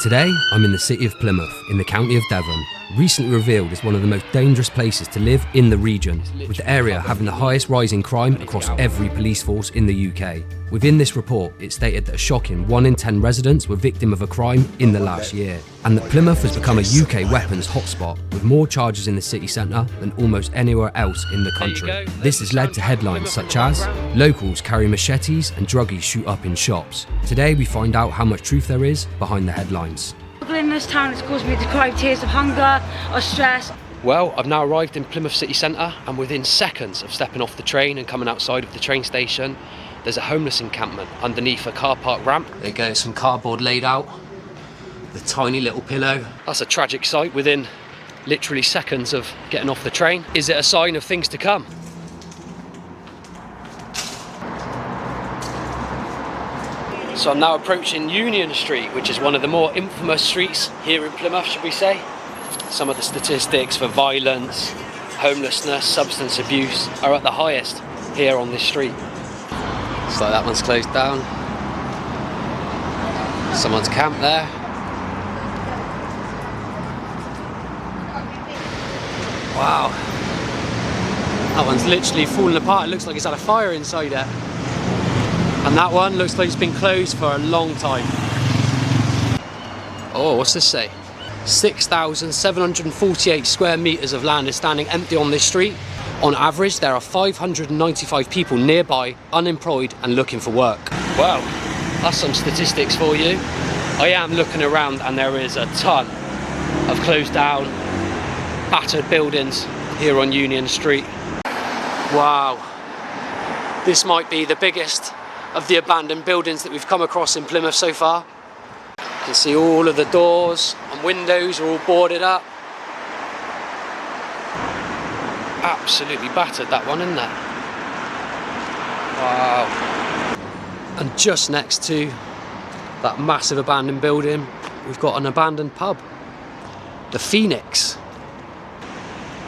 Today, I'm in the city of Plymouth, in the county of Devon, recently revealed as one of the most dangerous places to live in the region, with the area having the highest rise in crime across every police force in the UK. Within this report, it stated that a shocking 1 in 10 residents were victim of a crime in the last year, and that Plymouth has become a UK weapons hotspot, with more charges in the city centre than almost anywhere else in the country. This has led to headlines such as, "Locals carry machetes and druggies shoot up in shops." Today we find out how much truth there is behind the headlines. In this town has caused me to cry tears of hunger, of stress. Well, I've now arrived in Plymouth city centre, and within seconds of stepping off the train and coming outside of the train station, there's a homeless encampment underneath a car park ramp. There goes some cardboard laid out, the tiny little pillow. That's a tragic sight within literally seconds of getting off the train. Is it a sign of things to come? So I'm now approaching Union Street, which is one of the more infamous streets here in Plymouth, should we say. Some of the statistics for violence, homelessness, substance abuse are at the highest here on this street. Looks like that one's closed down. Someone's camped there. Wow. That one's literally falling apart. It looks like it's had a fire inside it. And that one looks like it's been closed for a long time. Oh, what's this say? 6,748 square metres of land is standing empty on this street. On average, there are 595 people nearby, unemployed and looking for work. Wow, that's some statistics for you. I am looking around and there is a ton of closed down, battered buildings here on Union Street. Wow, this might be the biggest of the abandoned buildings that we've come across in Plymouth so far. You can see all of the doors and windows are all boarded up. Absolutely battered, that one, isn't it? Wow. And just next to that massive abandoned building, we've got an abandoned pub, the Phoenix.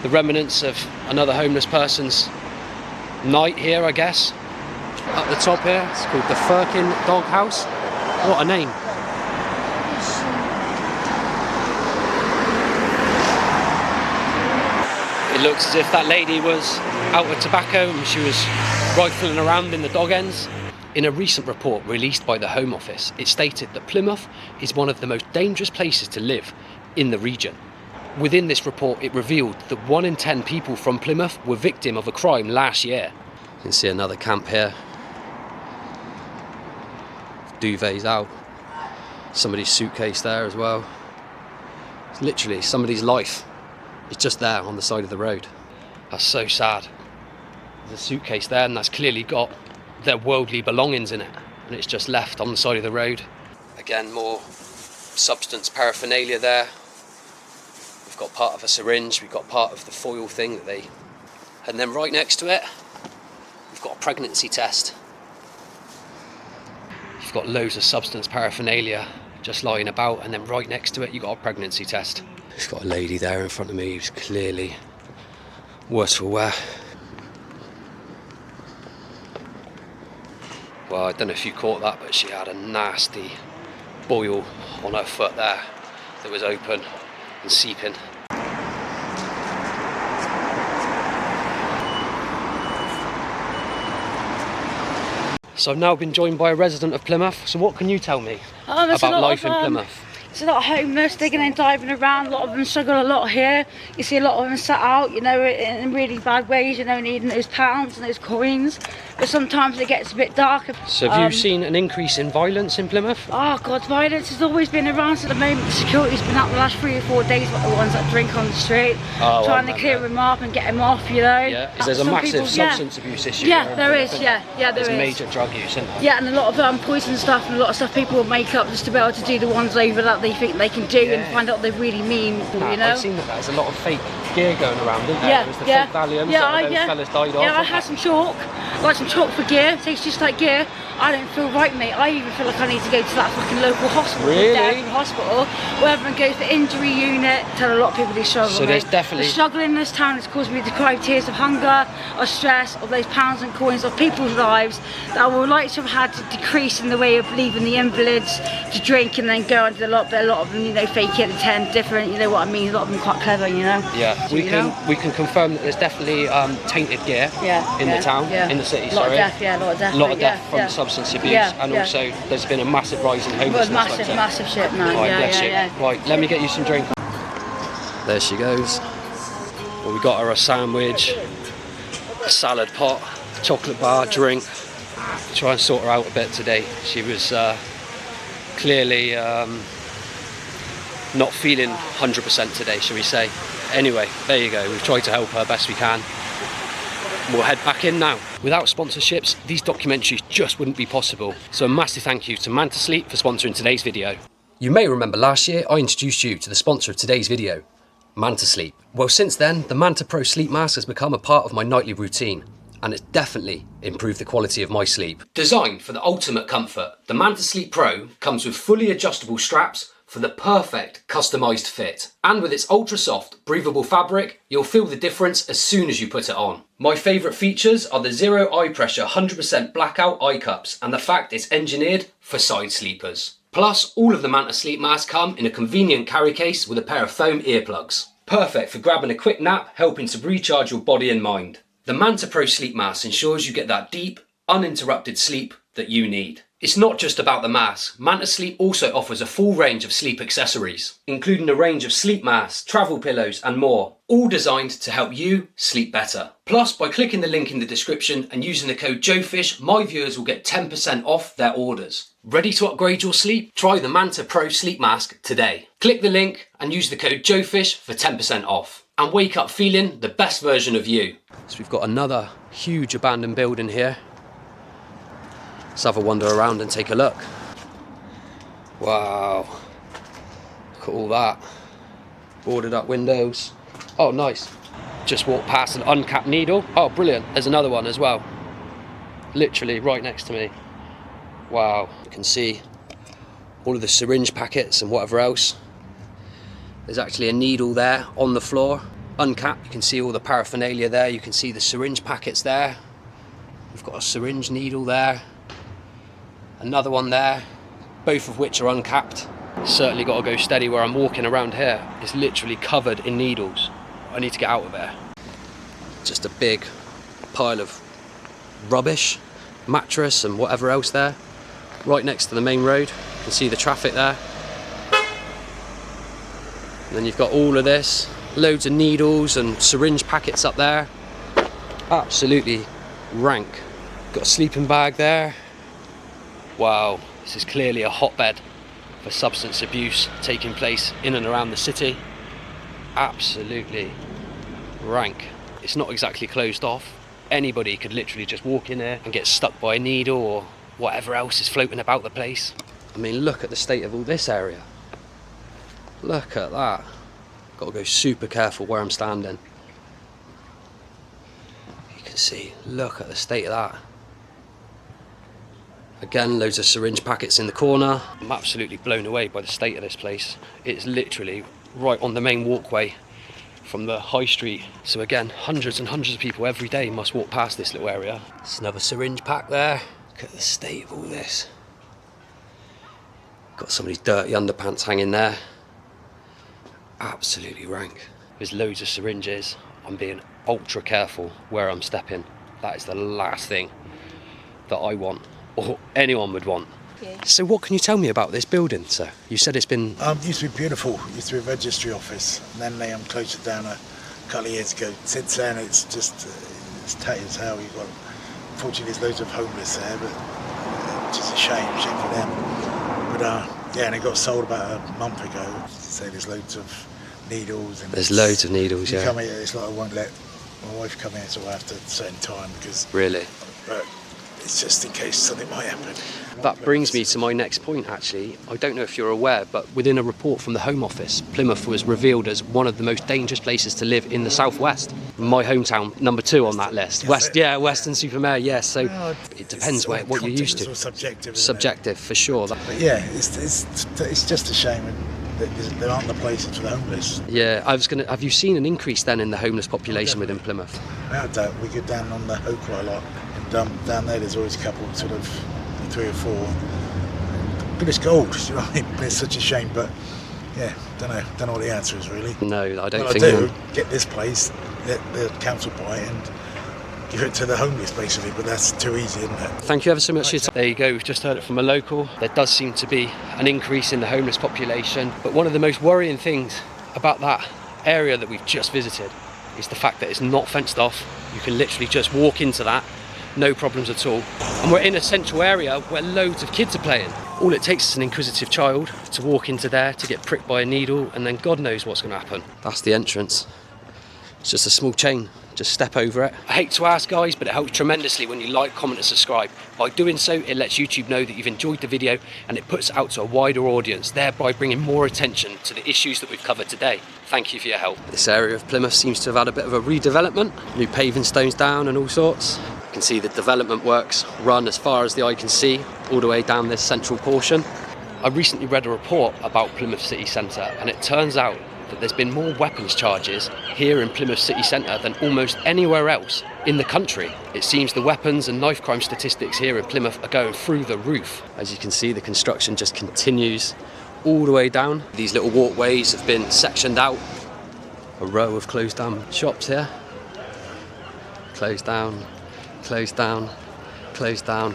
The remnants of another homeless person's night here, I guess. Up the top here, it's called the Firkin Dog House. What a name. It looks as if that lady was out with tobacco and she was rifling around in the dog ends. In a recent report released by the Home Office, it stated that Plymouth is one of the most dangerous places to live in the region. Within this report, it revealed that 1 in 10 people from Plymouth were victim of a crime last year. You can see another camp here. Duvets out. Somebody's suitcase there as well. It's literally somebody's life. It's just there on the side of the road. That's so sad. There's a suitcase there and that's clearly got their worldly belongings in it, and it's just left on the side of the road. Again, more substance paraphernalia there. We've got part of a syringe, we've got part of the foil thing that they... And then right next to it, we've got a pregnancy test. You've got loads of substance paraphernalia just lying about, and then right next to it you've got a pregnancy test. We've got a lady there in front of me who's clearly worse for wear. Well, I don't know if you caught that, but she had a nasty boil on her foot there that was open and seeping. So I've now been joined by a resident of Plymouth. So what can you tell me about life in Plymouth? There's a lot of homeless digging and diving around. A lot of them struggle a lot here. You see a lot of them sat out, you know, in really bad ways, you know, needing those pounds and those coins. But sometimes it gets a bit darker. So have you seen an increase in violence in Plymouth? Oh God, violence has always been around. So at the moment, the security's been out the last 3 or 4 days, like the ones that drink on the street, trying to clear them up and get them off, you know. Yeah, there's a massive substance abuse issue. Yeah, there is. Yeah, there is. There's major drug use, isn't there? Yeah, and a lot of poison stuff and a lot of stuff people will make up just to be able to do the ones over that they think they can do and find out what they really mean, you know. I've seen that there's a lot of fake gear going around, isn't there? There's the fake Valiums that those fellas died off. Yeah, I had some chalk. I got some chalk for gear. It tastes just like gear. I don't feel right, mate. I even feel like I need to go to that fucking local hospital. Really? Hospital, where everyone goes for injury unit. Tell a lot of people they struggle. So there's definitely... The struggle in this town has caused me to cry tears of hunger, of stress, of those pounds and coins of people's lives that I would like to have had to decrease in the way of leaving the invalids to drink and then go into a lot but a lot of them, you know, fake it, pretend different, you know what I mean? A lot of them quite clever, you know? Yeah, we can confirm that there's definitely tainted gear in the town, in the city, a lot of death, a lot of death. A lot of death from substance abuse, and also there's been a massive rise in homelessness. Massive shit, man. Right, let me get you some drink. There she goes. Well, we got her a sandwich, a salad pot, a chocolate bar, drink. Try and sort her out a bit today. She was clearly not feeling 100% today, shall we say. Anyway, there you go. We've tried to help her best we can. We'll head back in now. Without sponsorships, these documentaries just wouldn't be possible. So a massive thank you to Manta Sleep for sponsoring today's video. You may remember last year I introduced you to the sponsor of today's video, Manta Sleep. Well, since then, the Manta Pro sleep mask has become a part of my nightly routine, and it's definitely improved the quality of my sleep. Designed for the ultimate comfort, the Manta Sleep Pro comes with fully adjustable straps for the perfect customised fit. And with its ultra soft, breathable fabric, you'll feel the difference as soon as you put it on. My favourite features are the zero eye pressure 100% blackout eye cups and the fact it's engineered for side sleepers. Plus, all of the Manta Sleep masks come in a convenient carry case with a pair of foam earplugs. Perfect for grabbing a quick nap, helping to recharge your body and mind. The Manta Pro sleep mask ensures you get that deep, uninterrupted sleep that you need. It's not just about the mask. Manta Sleep also offers a full range of sleep accessories, including a range of sleep masks, travel pillows and more, all designed to help you sleep better. Plus, by clicking the link in the description and using the code JOEFISH, my viewers will get 10% off their orders. Ready to upgrade your sleep? Try the Manta Pro sleep mask today. Click the link and use the code JOEFISH for 10% off. And wake up feeling the best version of you. So we've got another huge abandoned building here. Let's have a wander around and take a look. Wow. Look at all that. Boarded up windows. Oh, nice. Just walked past an uncapped needle. Oh, brilliant. There's another one as well. Literally right next to me. Wow. You can see all of the syringe packets and whatever else. There's actually a needle there on the floor. Uncapped. You can see all the paraphernalia there. You can see the syringe packets there. We've got a syringe needle there. Another one there, both of which are uncapped. Certainly got to go steady where I'm walking around here. It's literally covered in needles. I need to get out of there. Just a big pile of rubbish, mattress and whatever else there. Right next to the main road. You can see the traffic there. And then you've got all of this, loads of needles and syringe packets up there. Absolutely rank. Got a sleeping bag there. Wow, this is clearly a hotbed for substance abuse taking place in and around the city. Absolutely rank. It's not exactly closed off. Anybody could literally just walk in there and get stuck by a needle or whatever else is floating about the place. I mean, look at the state of all this area. Look at that. Got to go super careful where I'm standing. You can see, look at the state of that. Again, loads of syringe packets in the corner. I'm absolutely blown away by the state of this place. It's literally right on the main walkway from the high street. So again, hundreds and hundreds of people every day must walk past this little area. There's another syringe pack there. Look at the state of all this. Got somebody's dirty underpants hanging there. Absolutely rank. There's loads of syringes. I'm being ultra careful where I'm stepping. That is the last thing that I want. Or anyone would want. Yeah. So what can you tell me about this building, sir? You said it's been... It used to be beautiful. It used to be a registry office. And then they closed it down a couple of years ago. Since then it's just, it's tight as hell. You've got, unfortunately there's loads of homeless there, but which is a shame for them. But yeah, and it got sold about a month ago. So there's loads of needles. And there's loads of needles, yeah. You come here, it's like I won't let my wife come here until after a certain time because... Really? But it's just in case something might happen. That brings me to my next point, actually. I don't know if you're aware, but within a report from the Home Office, Plymouth was revealed as one of the most dangerous places to live in the southwest. My hometown, number 2 on that list. Western-super-Mare, yes. So it depends what you're used to. Subjective. Subjective, for sure. But yeah, it's just a shame that there aren't the places for the homeless. Yeah, have you seen an increase then in the homeless population within Plymouth? No, I don't. We go down on the Hope quite a lot. And down there, there's always a couple, sort of 3 or 4. good as gold. You know what I mean? It's such a shame, but yeah, don't know what the answer is really. No, I don't What think. I do, get this place, let the council buy it and give it to the homeless basically, but that's too easy, isn't it? Thank you ever so much for your time. There you go, we've just heard it from a local. There does seem to be an increase in the homeless population, but one of the most worrying things about that area that we've just visited is the fact that it's not fenced off. You can literally just walk into that, no problems at all. And we're in a central area where loads of kids are playing. All it takes is an inquisitive child to walk into there, to get pricked by a needle, and then God knows what's going to happen. That's the entrance. It's just a small chain. Just step over it. I hate to ask guys, but it helps tremendously when you like, comment and subscribe. By doing so, it lets YouTube know that you've enjoyed the video and it puts it out to a wider audience, thereby bringing more attention to the issues that we've covered today. Thank you for your help. This area of Plymouth seems to have had a bit of a redevelopment. New paving stones down and all sorts. You can see the development works run as far as the eye can see, all the way down this central portion. I recently read a report about Plymouth city centre, and it turns out that there's been more weapons charges here in Plymouth city centre than almost anywhere else in the country. It seems the weapons and knife crime statistics here in Plymouth are going through the roof. As you can see, the construction just continues all the way down. These little walkways have been sectioned out. A row of closed down shops here. Closed down, closed down, closed down.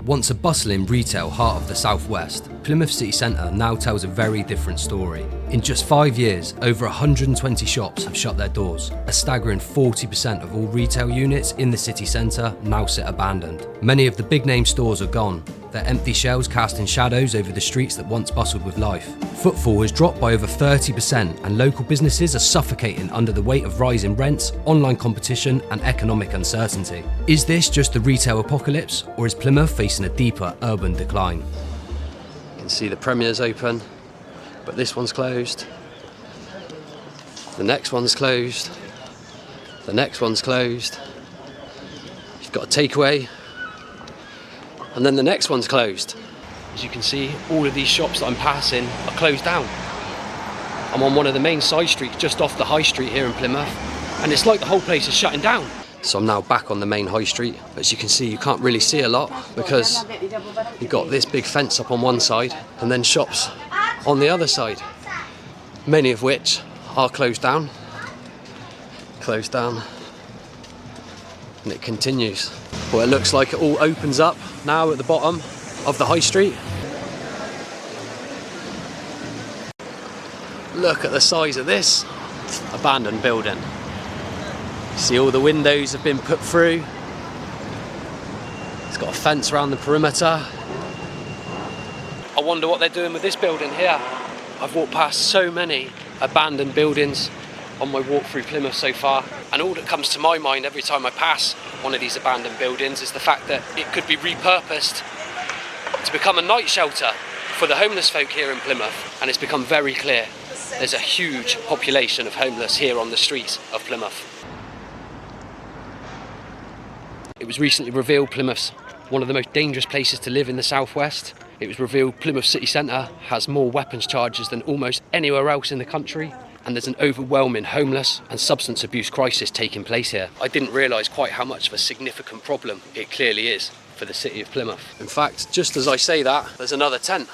Once a bustling retail heart of the southwest, Plymouth city centre now tells a very different story. In just 5 years, over 120 shops have shut their doors. A staggering 40% of all retail units in the city centre now sit abandoned. Many of the big name stores are gone, their empty shells casting shadows over the streets that once bustled with life. Footfall has dropped by over 30% and local businesses are suffocating under the weight of rising rents, online competition and economic uncertainty. Is this just the retail apocalypse, or is Plymouth facing a deeper urban decline? You can see the Premier's open, but this one's closed. The next one's closed. The next one's closed. You've got a takeaway. And then the next one's closed. As you can see, all of these shops that I'm passing are closed down. I'm on one of the main side streets just off the high street here in Plymouth, and it's like the whole place is shutting down. So I'm now back on the main high street. As you can see, you can't really see a lot because you've got this big fence up on one side and then shops on the other side, many of which are closed down, and it continues. Well, it looks like it all opens up now at the bottom of the high street. Look at the size of this abandoned building. You see all the windows have been put through. It's got a fence around the perimeter. I wonder what they're doing with this building here. I've walked past so many abandoned buildings on my walk through Plymouth so far, and all that comes to my mind every time I pass one of these abandoned buildings is the fact that it could be repurposed to become a night shelter for the homeless folk here in Plymouth, and it's become very clear there's a huge population of homeless here on the streets of Plymouth. It was recently revealed Plymouth's one of the most dangerous places to live in the southwest. It was revealed Plymouth city centre has more weapons charges than almost anywhere else in the country, and there's an overwhelming homeless and substance abuse crisis taking place here. I didn't realise quite how much of a significant problem it clearly is for the city of Plymouth. In fact, just as I say that, there's another tent.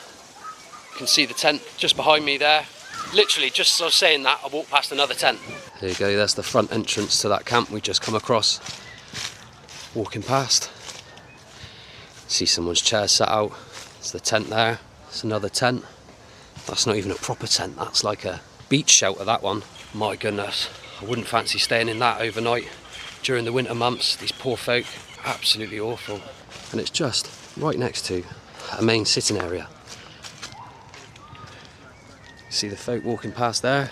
You can see the tent just behind me there. Literally, just as I was saying that, I walked past another tent. There you go, there's the front entrance to that camp we just come across. Walking past. See someone's chair set out. There's the tent there. There's another tent. That's not even a proper tent, that's like a beach shelter, that one. My goodness, I wouldn't fancy staying in that overnight during the winter months. These poor folk, absolutely awful. And it's just right next to a main sitting area. See the folk walking past there,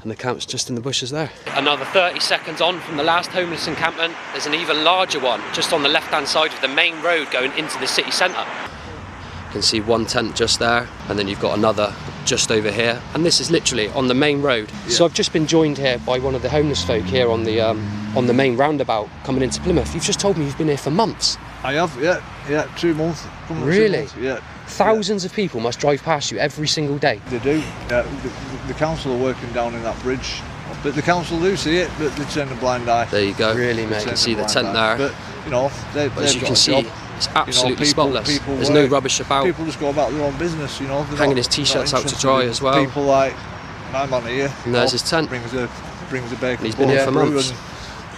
and the camp's just in the bushes there. Another 30 seconds on from the last homeless encampment, there's an even larger one just on the left-hand side of the main road going into the city centre. You can see one tent just there, and then you've got another just over here, and this is literally on the main road. Yeah. So I've just been joined here by one of the homeless folk here on the main roundabout coming into Plymouth. You've just told me you've been here for months. I have, yeah, 2 months. Really? 2 months, yeah. Thousands of people must drive past you every single day. They do. The council are working down in that bridge, but the council do see it, but they turn a blind eye. There you go. Really, mate. You can see the tent there. But you know, as you can see, It's absolutely people, spotless. People There's no rubbish about. People just go about their own business, you know. Hanging his t-shirts out to dry as well. People like my man here. And there's his tent. Brings a bacon. He's been here for months.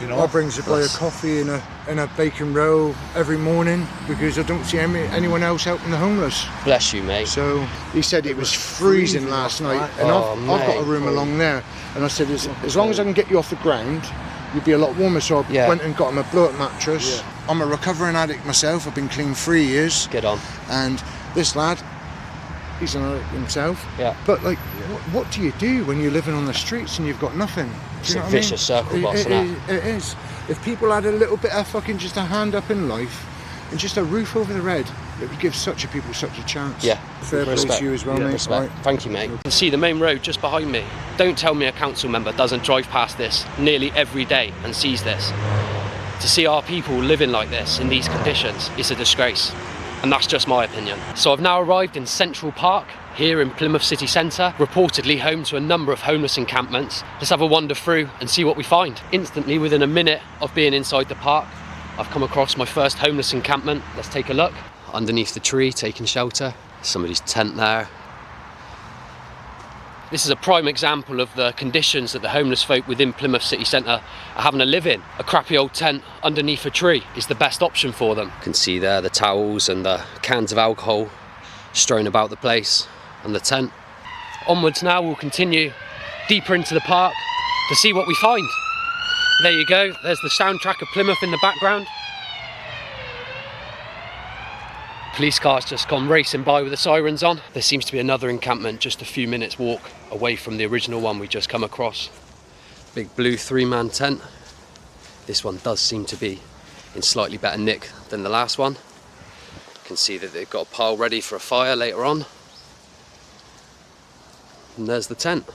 I brings a boy a coffee and a bacon roll every morning because I don't see anyone else helping the homeless. Bless you, mate. So he said it was freezing last night, and I've got a room along there, and I said as long as I can get you off the ground, you'd be a lot warmer. So I went and got him a blow-up mattress. Yeah. I'm a recovering addict myself. I've been clean 3 years. Get on. And this lad, he's an addict himself. Yeah. But like, what do you do when you're living on the streets and you've got nothing? It's a vicious circle, boss, isn't it? It is. If people had a little bit of fucking just a hand up in life and just a roof over their head, it would give such a people such a chance. Yeah. Fair play to you as well, mate. Respect. Right. Thank you, mate. You can see the main road just behind me. Don't tell me a council member doesn't drive past this nearly every day and sees this. To see our people living like this in these conditions is a disgrace. And that's just my opinion. So I've now arrived in Central Park, here in Plymouth city centre, reportedly home to a number of homeless encampments. Let's have a wander through and see what we find. Instantly, within a minute of being inside the park, I've come across my first homeless encampment. Let's take a look. Underneath the tree, taking shelter. Somebody's tent there. This is a prime example of the conditions that the homeless folk within Plymouth city centre are having to live in. A crappy old tent underneath a tree is the best option for them. You can see there the towels and the cans of alcohol strewn about the place and the tent. Onwards now, we'll continue deeper into the park to see what we find. There you go, there's the soundtrack of Plymouth in the background. Police car's just gone racing by with the sirens on. There seems to be another encampment just a few minutes walk away from the original one we just come across. Big blue 3-man tent. This one does seem to be in slightly better nick than the last one. You can see that they've got a pile ready for a fire later on. And there's the tent.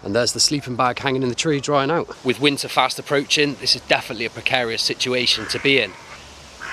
And there's the sleeping bag hanging in the tree drying out. With winter fast approaching, this is definitely a precarious situation to be in.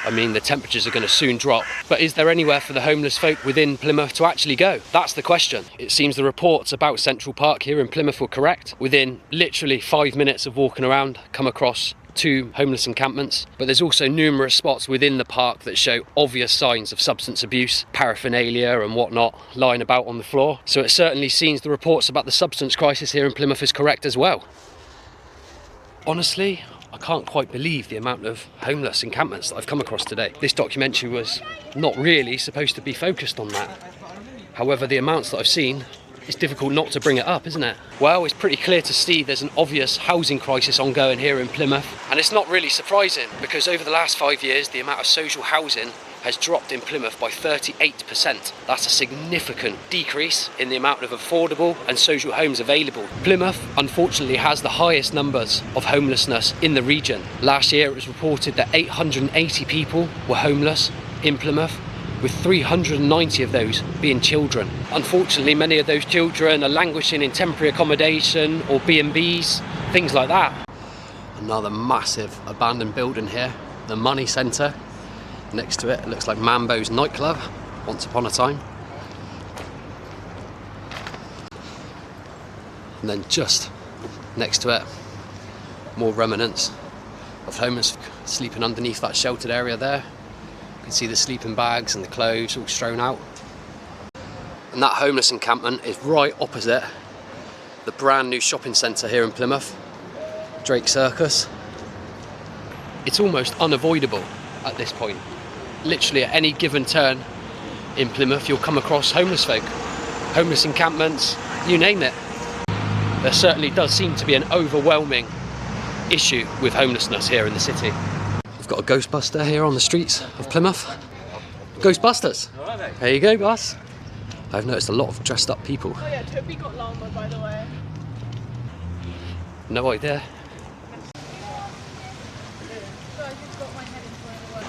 I mean, the temperatures are going to soon drop. But is there anywhere for the homeless folk within Plymouth to actually go? That's the question. It seems the reports about Central Park here in Plymouth were correct. Within literally 5 minutes of walking around, come across 2 homeless encampments. But there's also numerous spots within the park that show obvious signs of substance abuse, paraphernalia and whatnot lying about on the floor. So it certainly seems the reports about the substance crisis here in Plymouth is correct as well. Honestly, I can't quite believe the amount of homeless encampments that I've come across today. This documentary was not really supposed to be focused on that. However, the amounts that I've seen, it's difficult not to bring it up, isn't it? Well, it's pretty clear to see there's an obvious housing crisis ongoing here in Plymouth. And it's not really surprising because over the last 5 years, the amount of social housing has dropped in Plymouth by 38%. That's a significant decrease in the amount of affordable and social homes available. Plymouth, unfortunately, has the highest numbers of homelessness in the region. Last year, it was reported that 880 people were homeless in Plymouth, with 390 of those being children. Unfortunately, many of those children are languishing in temporary accommodation or B&Bs, things like that. Another massive abandoned building here, the Money Centre. Next to it, it looks like Mambo's nightclub, once upon a time. And then just next to it, more remnants of homeless sleeping underneath that sheltered area there. You can see the sleeping bags and the clothes all strewn out. And that homeless encampment is right opposite the brand new shopping centre here in Plymouth, Drake Circus. It's almost unavoidable at this point. Literally at any given turn in Plymouth, you'll come across homeless folk, homeless encampments, you name it. There certainly does seem to be an overwhelming issue with homelessness here in the city. We've got a Ghostbuster here on the streets of Plymouth. Ghostbusters! There you go, boss. I've noticed a lot of dressed up people. Oh yeah, Toby got llama, by the way. No idea.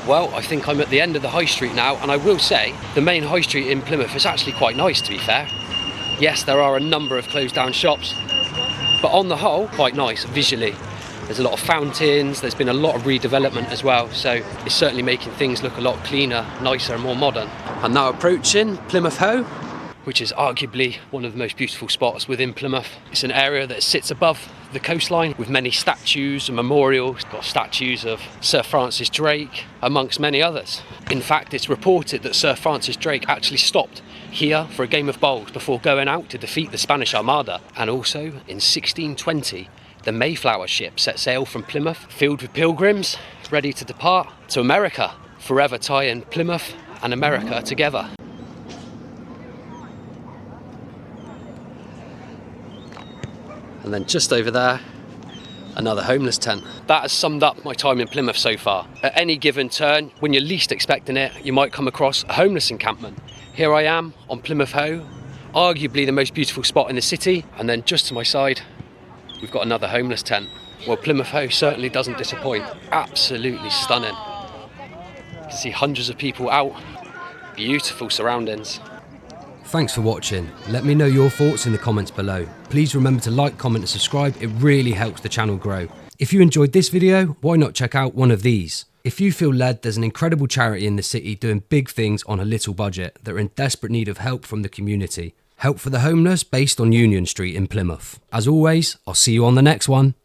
Well, I think I'm at the end of the high street now, and I will say the main high street in Plymouth is actually quite nice, to be fair. Yes, there are a number of closed down shops, but on the whole, quite nice visually. There's a lot of fountains, there's been a lot of redevelopment as well, so it's certainly making things look a lot cleaner, nicer and more modern. And now approaching Plymouth Hoe. which is arguably one of the most beautiful spots within Plymouth. It's an area that sits above the coastline with many statues and memorials. It's got statues of Sir Francis Drake, amongst many others. In fact, it's reported that Sir Francis Drake actually stopped here for a game of bowls before going out to defeat the Spanish Armada. And also, in 1620, the Mayflower ship set sail from Plymouth, filled with pilgrims, ready to depart to America, forever tying Plymouth and America together. And then just over there, another homeless tent. That has summed up my time in Plymouth so far. At any given turn, when you're least expecting it, you might come across a homeless encampment. Here I am on Plymouth Hoe, arguably the most beautiful spot in the city, and then just to my side, we've got another homeless tent. Well, Plymouth Hoe certainly doesn't disappoint. Absolutely stunning. You can see hundreds of people out. Beautiful surroundings. Thanks for watching. Let me know your thoughts in the comments below. Please remember to like, comment and subscribe. It really helps the channel grow. If you enjoyed this video, why not check out one of these? If you feel led, there's an incredible charity in the city doing big things on a little budget that are in desperate need of help from the community. Help for the Homeless, based on Union Street in Plymouth. As always, I'll see you on the next one.